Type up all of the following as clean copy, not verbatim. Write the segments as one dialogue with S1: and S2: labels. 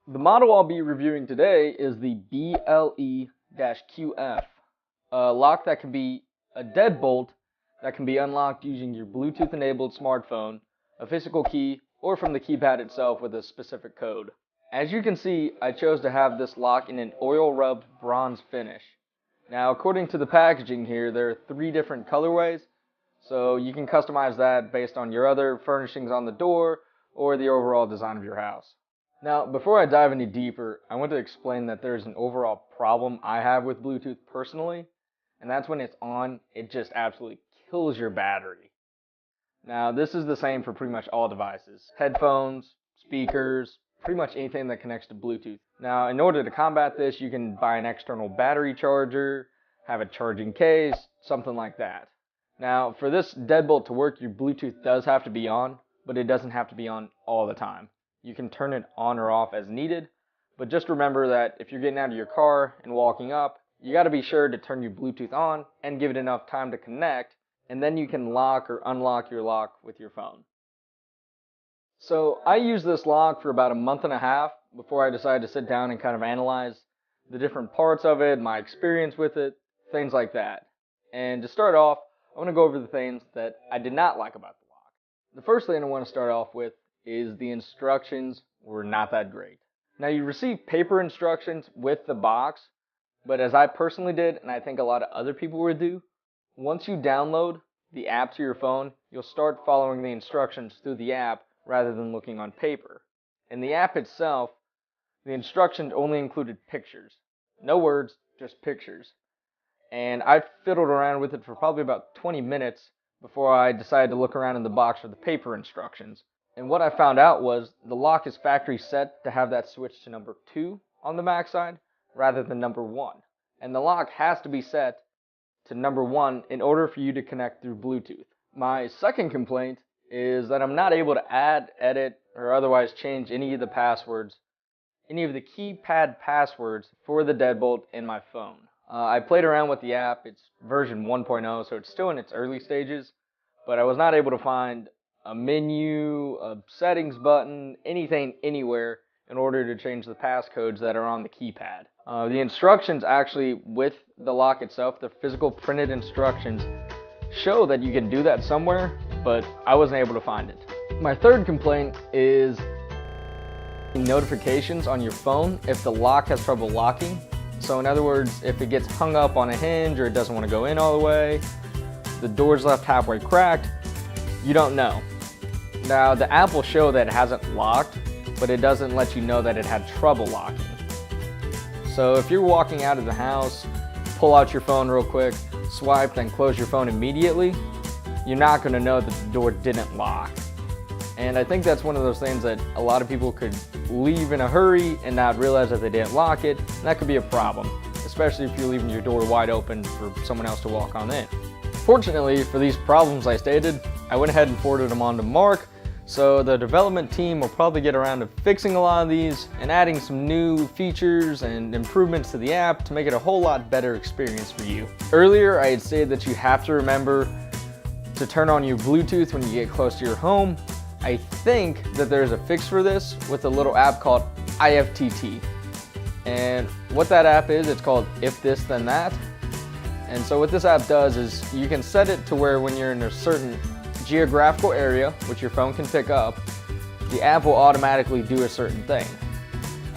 S1: The model I'll be reviewing today is the BLE-QF, a lock that can be a deadbolt that can be unlocked using your Bluetooth-enabled smartphone, a physical key, or from the keypad itself with a specific code. As you can see, I chose to have this lock in an oil-rubbed bronze finish. Now, according to the packaging here, there are 3 different colorways, so you can customize that based on your other furnishings on the door or the overall design of your house. Now, before I dive any deeper, I want to explain that there's an overall problem I have with Bluetooth personally, and that's when it's on, it just absolutely kills your battery. Now, this is the same for pretty much all devices: headphones, speakers, pretty much anything that connects to Bluetooth. Now, in order to combat this, you can buy an external battery charger, have a charging case, something like that. Now, for this deadbolt to work, your Bluetooth does have to be on, but it doesn't have to be on all the time. You can turn it on or off as needed, but just remember that if you're getting out of your car and walking up, you got to be sure to turn your Bluetooth on and give it enough time to connect, and then you can lock or unlock your lock with your phone. So I used this lock for about a month and a half before I decided to sit down and kind of analyze the different parts of it, my experience with it, things like that. And to start off, I want to go over the things that I did not like about the lock. The first thing I want to start off with is the instructions were not that great. Now, you receive paper instructions with the box, but as I personally did, and I think a lot of other people would do, once you download the app to your phone, you'll start following the instructions through the app rather than looking on paper. In the app itself, the instructions only included pictures. No words, just pictures. And I fiddled around with it for probably about 20 minutes before I decided to look around in the box for the paper instructions. And what I found out was the lock is factory set to have that switch to number 2 on the backside rather than number 1. And the lock has to be set to number 1 in order for you to connect through Bluetooth. My second complaint is that I'm not able to add, edit, or otherwise change any of the passwords, any of the keypad passwords for the deadbolt in my phone. I played around with the app. It's version 1.0, so it's still in its early stages, but I was not able to find a menu, a settings button, anything anywhere in order to change the passcodes that are on the keypad. The instructions actually with the lock itself, the physical printed instructions, show that you can do that somewhere, but I wasn't able to find it. My third complaint is notifications on your phone if the lock has trouble locking. So in other words, if it gets hung up on a hinge or it doesn't want to go in all the way, the door's left halfway cracked, you don't know. Now, the app will show that it hasn't locked, but it doesn't let you know that it had trouble locking. So if you're walking out of the house, pull out your phone real quick, swipe, then close your phone immediately, you're not going to know that the door didn't lock. And I think that's one of those things that a lot of people could leave in a hurry and not realize that they didn't lock it, and that could be a problem, especially if you're leaving your door wide open for someone else to walk on in. Fortunately, for these problems I stated, I went ahead and forwarded them on to Mark, so the development team will probably get around to fixing a lot of these and adding some new features and improvements to the app to make it a whole lot better experience for you. Earlier, I had said that you have to remember to turn on your Bluetooth when you get close to your home. I think that there's a fix for this with a little app called IFTT. And what that app is, it's called If This Then That. And so what this app does is you can set it to where when you're in a certain geographical area, which your phone can pick up, the app will automatically do a certain thing.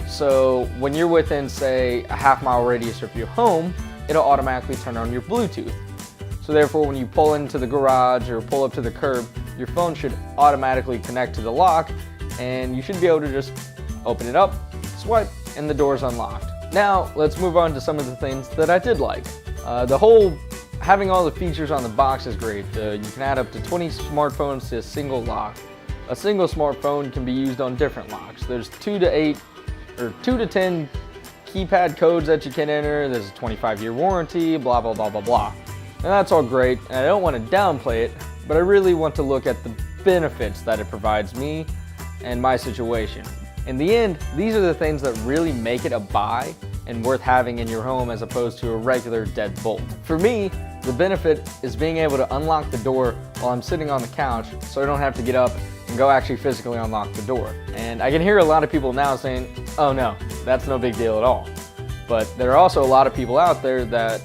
S1: So when you're within, say, a half-mile radius of your home, it'll automatically turn on your Bluetooth. So therefore, when you pull into the garage or pull up to the curb, your phone should automatically connect to the lock, and you should be able to just open it up, swipe, and the door's unlocked. Now, let's move on to some of the things that I did like. Having all the features on the box is great. You can add up to 20 smartphones to a single lock. A single smartphone can be used on different locks. There's 2 to 8 or 2 to 10 keypad codes that you can enter. There's a 25-year warranty, blah, blah, blah, blah, blah. And that's all great, and I don't want to downplay it, but I really want to look at the benefits that it provides me and my situation. In the end, these are the things that really make it a buy and worth having in your home as opposed to a regular deadbolt. For me, the benefit is being able to unlock the door while I'm sitting on the couch so I don't have to get up and go actually physically unlock the door. And I can hear a lot of people now saying, Oh no, that's no big deal at all. But there are also a lot of people out there that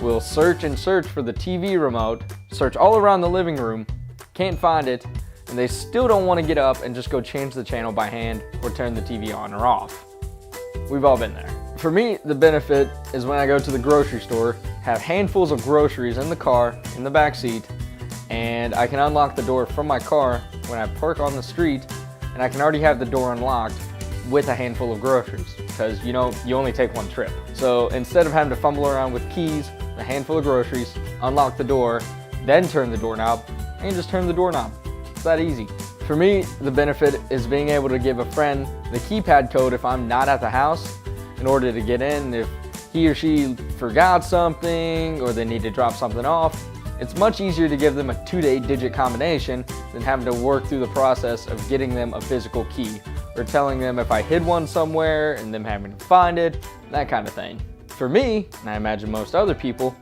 S1: will search and search for the TV remote, search all around the living room, can't find it, and they still don't want to get up and just go change the channel by hand or turn the TV on or off. We've all been there. For me, the benefit is when I go to the grocery store, have handfuls of groceries in the car, in the back seat, and I can unlock the door from my car when I park on the street, and I can already have the door unlocked with a handful of groceries, because you only take one trip. So instead of having to fumble around with keys, a handful of groceries, unlock the door, then turn the doorknob, and just turn the doorknob. It's that easy. For me, the benefit is being able to give a friend the keypad code if I'm not at the house in order to get in. If he or she forgot something or they need to drop something off, it's much easier to give them a 2 to 8 digit combination than having to work through the process of getting them a physical key or telling them if I hid one somewhere and them having to find it, that kind of thing. For me, and I imagine most other people,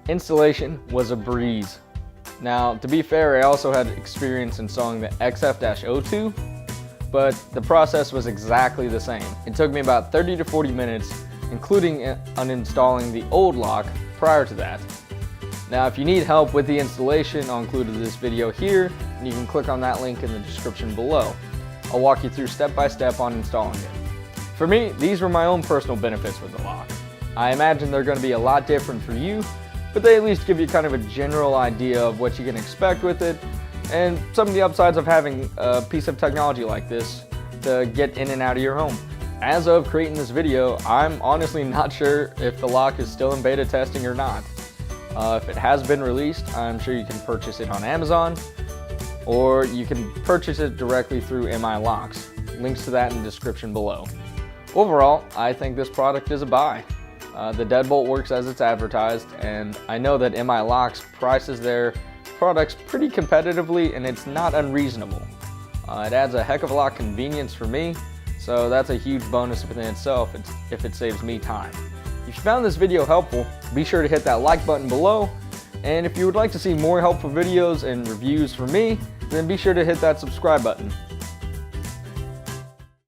S1: installation was a breeze. Now, to be fair, I also had experience installing the XF-02, but the process was exactly the same. It took me about 30 to 40 minutes, including uninstalling the old lock prior to that. Now, if you need help with the installation, I'll include this video here, and you can click on that link in the description below. I'll walk you through step by step on installing it. For me, these were my own personal benefits with the lock. I imagine they're going to be a lot different for you, but they at least give you kind of a general idea of what you can expect with it, and some of the upsides of having a piece of technology like this to get in and out of your home. As of creating this video, I'm honestly not sure if the lock is still in beta testing or not. If it has been released, I'm sure you can purchase it on Amazon, or you can purchase it directly through MiLocks. Links to that in the description below. Overall, I think this product is a buy. The Deadbolt works as it's advertised, and I know that MiLocks prices their products pretty competitively, and it's not unreasonable. It adds a heck of a lot of convenience for me, so that's a huge bonus within itself if it saves me time. If you found this video helpful, be sure to hit that like button below, and if you would like to see more helpful videos and reviews from me, then be sure to hit that subscribe button.